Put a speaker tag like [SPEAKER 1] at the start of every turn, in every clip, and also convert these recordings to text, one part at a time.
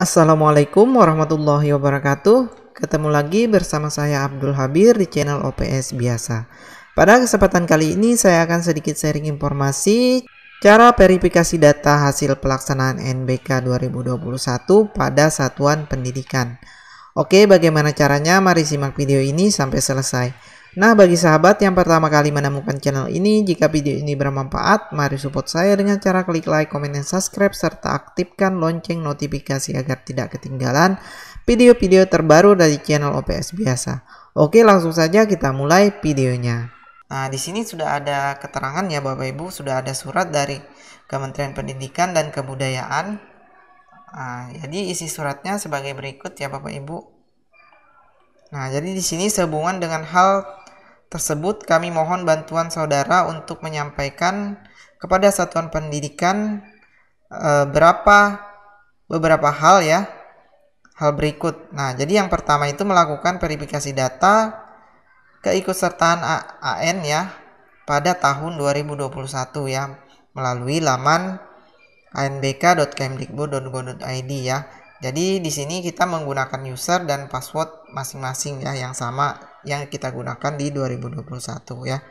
[SPEAKER 1] Assalamualaikum warahmatullahi wabarakatuh. Ketemu lagi bersama saya Abdul Habir di channel OPS Biasa. Pada kesempatan kali ini saya akan sedikit sharing informasi cara verifikasi data hasil pelaksanaan NBK 2021 pada satuan pendidikan. Oke, bagaimana caranya? Mari simak video ini sampai selesai. Nah, bagi sahabat yang pertama kali menemukan channel ini, jika video ini bermanfaat, mari support saya dengan cara klik like, komen, dan subscribe, serta aktifkan lonceng notifikasi agar tidak ketinggalan video-video terbaru dari channel OPS Biasa. Oke, langsung saja kita mulai videonya. Nah, di sini sudah ada keterangan ya Bapak Ibu, sudah ada surat dari Kementerian Pendidikan dan Kebudayaan. Nah, jadi isi suratnya sebagai berikut ya Bapak Ibu. Nah, jadi di sini sehubungan dengan hal tersebut kami mohon bantuan saudara untuk menyampaikan kepada satuan pendidikan beberapa hal ya. Hal berikut. Nah, jadi yang pertama itu melakukan verifikasi data keikutsertaan AN ya pada tahun 2021 ya melalui laman anbk.kemdikbud.go.id ya. Jadi di sini kita menggunakan user dan password masing-masing ya yang sama yang kita gunakan di 2021 ya.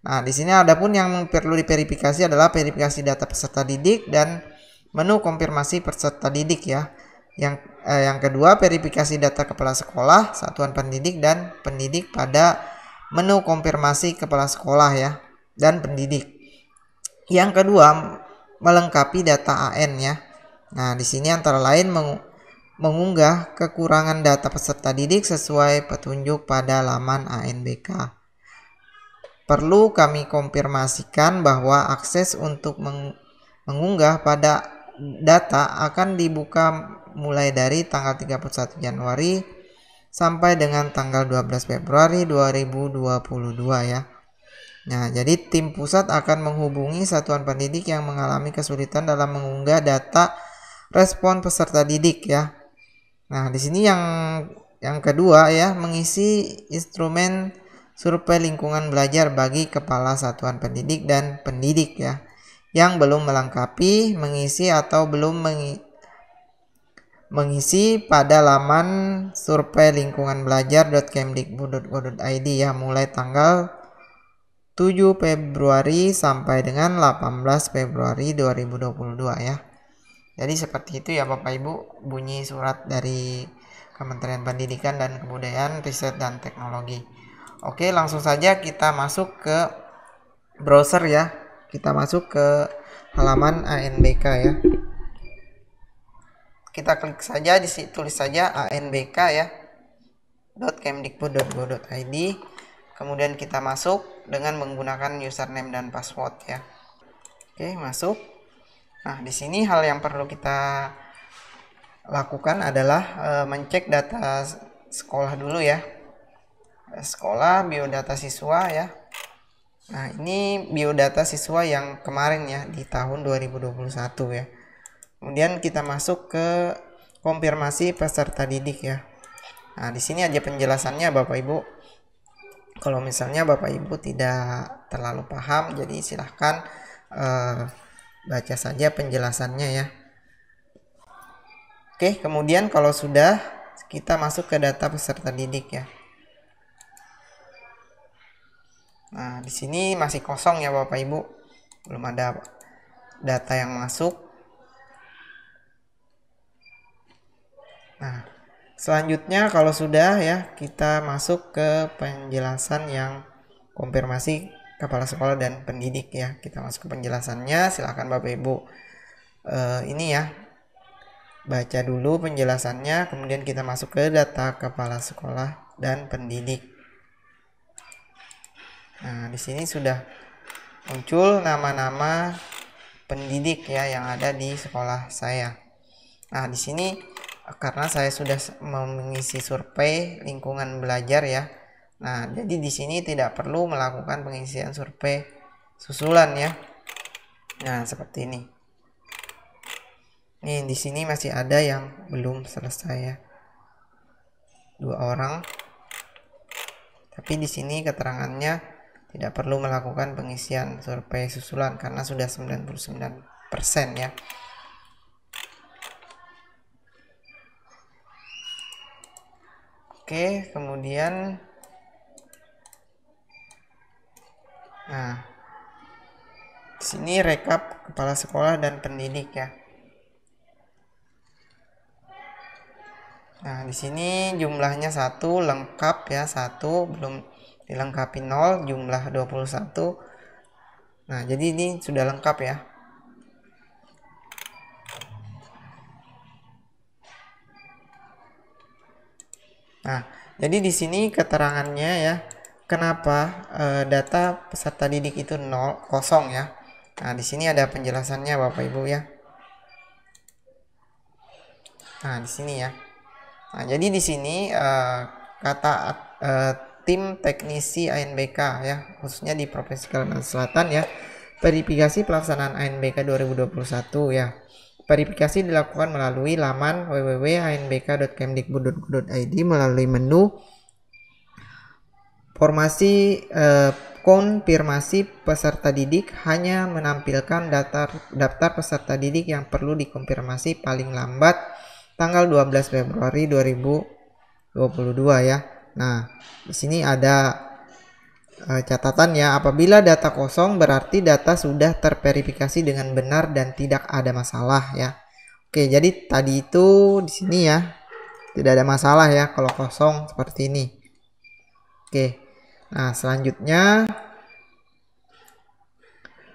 [SPEAKER 1] Nah, di sini adapun yang perlu diverifikasi adalah verifikasi data peserta didik dan menu konfirmasi peserta didik ya. Yang kedua, verifikasi data kepala sekolah, satuan pendidik dan pendidik pada menu konfirmasi kepala sekolah ya dan pendidik. Yang kedua, melengkapi data AN ya. Nah, di sini antara lain mengunggah kekurangan data peserta didik sesuai petunjuk pada laman ANBK. Perlu kami konfirmasikan bahwa akses untuk mengunggah pada data akan dibuka mulai dari tanggal 31 Januari sampai dengan tanggal 12 Februari 2022 ya. Nah, jadi tim pusat akan menghubungi satuan pendidik yang mengalami kesulitan dalam mengunggah data respon peserta didik ya. Nah, di sini yang kedua ya, mengisi instrumen survei lingkungan belajar bagi kepala satuan pendidik dan pendidik ya. Yang belum melengkapi, mengisi atau belum mengisi pada laman survei lingkungan belajar.kemdikbud.go.id ya mulai tanggal 7 Februari sampai dengan 18 Februari 2022 ya. Jadi seperti itu ya Bapak Ibu bunyi surat dari Kementerian Pendidikan dan Kebudayaan, Riset dan Teknologi. Oke, langsung saja kita masuk ke browser ya. Kita masuk ke halaman ANBK ya. Kita klik saja di situ, tulis saja ANBK ya .kemdikbud.go.id. Kemudian kita masuk dengan menggunakan username dan password ya. Oke, masuk. Nah, di sini hal yang perlu kita lakukan adalah mencek data sekolah dulu ya. Sekolah, biodata siswa ya. Nah, ini biodata siswa yang kemarin ya di tahun 2021 ya. Kemudian kita masuk ke konfirmasi peserta didik ya. Nah, di sini aja penjelasannya Bapak Ibu. Kalau misalnya Bapak Ibu tidak terlalu paham, jadi silahkan baca saja penjelasannya ya. Oke, kemudian kalau sudah, kita masuk ke data peserta didik ya. Nah, di sini masih kosong ya Bapak Ibu. Belum ada data yang masuk. Nah, selanjutnya kalau sudah ya, kita masuk ke penjelasan yang konfirmasi kepala sekolah dan pendidik ya. Kita masuk ke penjelasannya, silahkan Bapak Ibu ini ya, baca dulu penjelasannya, kemudian kita masuk ke data kepala sekolah dan pendidik. Nah, di sini sudah muncul nama-nama pendidik ya yang ada di sekolah saya. Nah, di sini karena saya sudah mengisi survei lingkungan belajar ya. Nah, jadi di sini tidak perlu melakukan pengisian survei susulan ya. Nah, seperti ini. Nih, di sini masih ada yang belum selesai ya. 2 orang. Tapi di sini keterangannya tidak perlu melakukan pengisian survei susulan karena sudah 99% ya. Oke, kemudian nah, di sini rekap kepala sekolah dan pendidik ya. Nah, di sini jumlahnya 1 lengkap ya, 1 belum dilengkapi 0, jumlah 21. Nah, jadi ini sudah lengkap ya. Nah, jadi di sini keterangannya ya, kenapa data peserta didik itu 0 kosong ya. Nah, di sini ada penjelasannya Bapak Ibu ya. Nah, di sini ya. Nah, jadi di sini kata tim teknisi ANBK ya, khususnya di Provinsi Kalimantan Selatan ya, verifikasi pelaksanaan ANBK 2021 ya. Verifikasi dilakukan melalui laman www.anbk.kemdikbud.go.id melalui menu formasi konfirmasi peserta didik hanya menampilkan daftar peserta didik yang perlu dikonfirmasi paling lambat tanggal 12 Februari 2022 ya. Nah, di sini ada catatan ya, apabila data kosong berarti data sudah terverifikasi dengan benar dan tidak ada masalah ya. Oke, jadi tadi itu di sini ya tidak ada masalah ya kalau kosong seperti ini. Oke. Nah, selanjutnya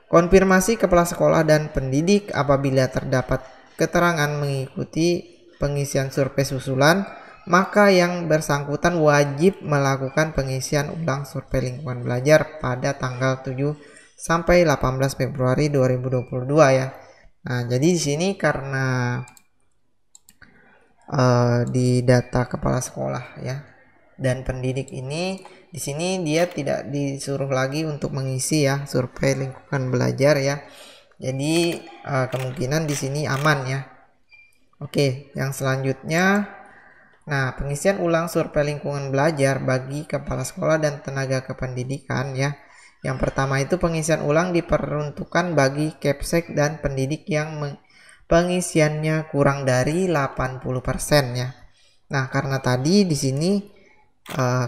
[SPEAKER 1] konfirmasi kepala sekolah dan pendidik apabila terdapat keterangan mengikuti pengisian survei susulan, maka yang bersangkutan wajib melakukan pengisian ulang survei lingkungan belajar pada tanggal 7 sampai 18 Februari 2022 ya. Nah, jadi di sini karena di data kepala sekolah ya dan pendidik ini, di sini dia tidak disuruh lagi untuk mengisi ya survei lingkungan belajar ya. Jadi kemungkinan di sini aman ya. Oke, yang selanjutnya, nah pengisian ulang survei lingkungan belajar bagi kepala sekolah dan tenaga kependidikan ya. Yang pertama itu pengisian ulang diperuntukkan bagi Kepsek dan pendidik yang pengisiannya kurang dari 80% ya. Nah, karena tadi di sini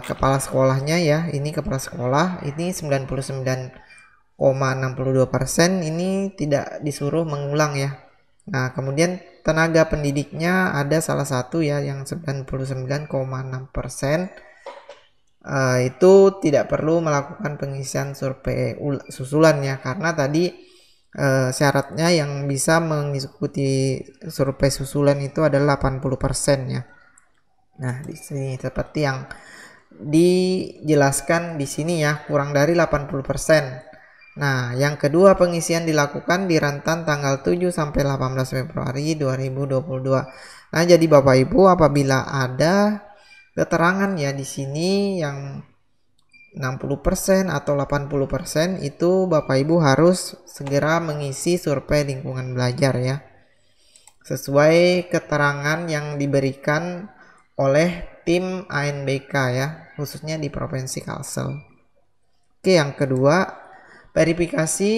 [SPEAKER 1] kepala sekolahnya ya, ini kepala sekolah ini 99,62% ini tidak disuruh mengulang ya. Nah, kemudian tenaga pendidiknya ada salah satu ya yang 99,6%, itu tidak perlu melakukan pengisian survei susulan ya, karena tadi syaratnya yang bisa mengikuti survei susulan itu adalah 80% ya. Nah, di sini seperti yang dijelaskan di sini ya, kurang dari 80%. Nah, yang kedua pengisian dilakukan di rentan tanggal 7 sampai 18 Februari 2022. Nah, jadi Bapak Ibu apabila ada keterangan ya di sini yang 60% atau 80% itu Bapak Ibu harus segera mengisi survei lingkungan belajar ya, sesuai keterangan yang diberikan oleh tim ANBK ya, khususnya di Provinsi Kalsel. Oke, yang kedua, verifikasi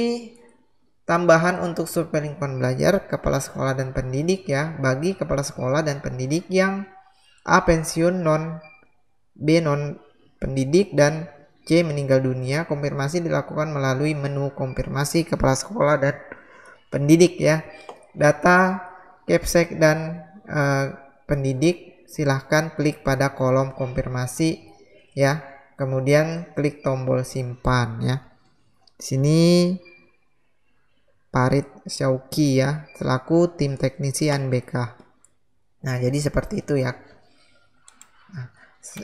[SPEAKER 1] tambahan untuk survei lingkungan belajar kepala sekolah dan pendidik ya, bagi kepala sekolah dan pendidik yang A pensiun, B non pendidik, dan C meninggal dunia. Konfirmasi dilakukan melalui menu konfirmasi kepala sekolah dan pendidik ya. Data Kepsek dan pendidik silahkan klik pada kolom konfirmasi ya. Kemudian klik tombol simpan ya. Di sini Parit Syauki ya selaku tim teknisi ANBK. Nah, jadi seperti itu ya. Nah,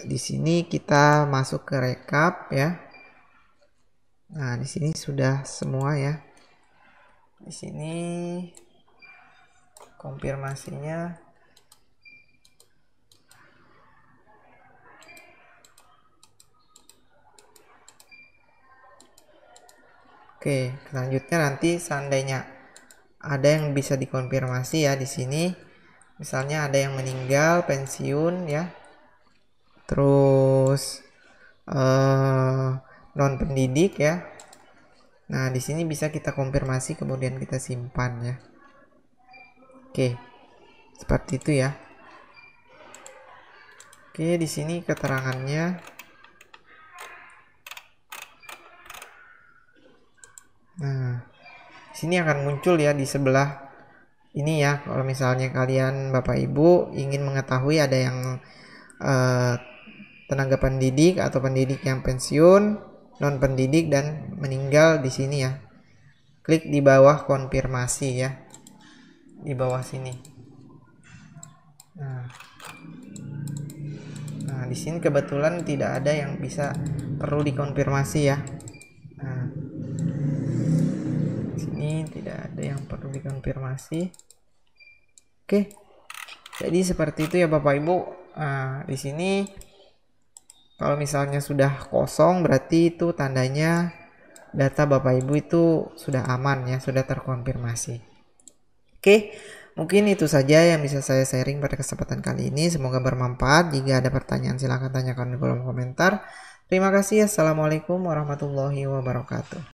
[SPEAKER 1] di sini kita masuk ke rekap ya. Nah, di sini sudah semua ya. Di sini konfirmasinya. Oke, selanjutnya nanti seandainya ada yang bisa dikonfirmasi ya di sini. Misalnya ada yang meninggal, pensiun ya. Terus non pendidik ya. Nah, di sini bisa kita konfirmasi kemudian kita simpan ya. Oke. Seperti itu ya. Oke, di sini keterangannya. Nah, sini akan muncul ya di sebelah ini ya. Kalau misalnya kalian Bapak Ibu ingin mengetahui ada yang tenaga pendidik atau pendidik yang pensiun, non pendidik dan meninggal di sini ya. Klik di bawah konfirmasi ya. Di bawah sini. Nah, di sini kebetulan tidak ada yang bisa perlu dikonfirmasi ya. Nah, di sini tidak ada yang perlu dikonfirmasi. Oke. Jadi seperti itu ya Bapak Ibu. Nah, di sini kalau misalnya sudah kosong berarti itu tandanya data Bapak Ibu itu sudah aman ya, sudah terkonfirmasi. Oke, mungkin itu saja yang bisa saya sharing pada kesempatan kali ini. Semoga bermanfaat. Jika ada pertanyaan silahkan tanyakan di kolom komentar. Terima kasih. Assalamualaikum warahmatullahi wabarakatuh.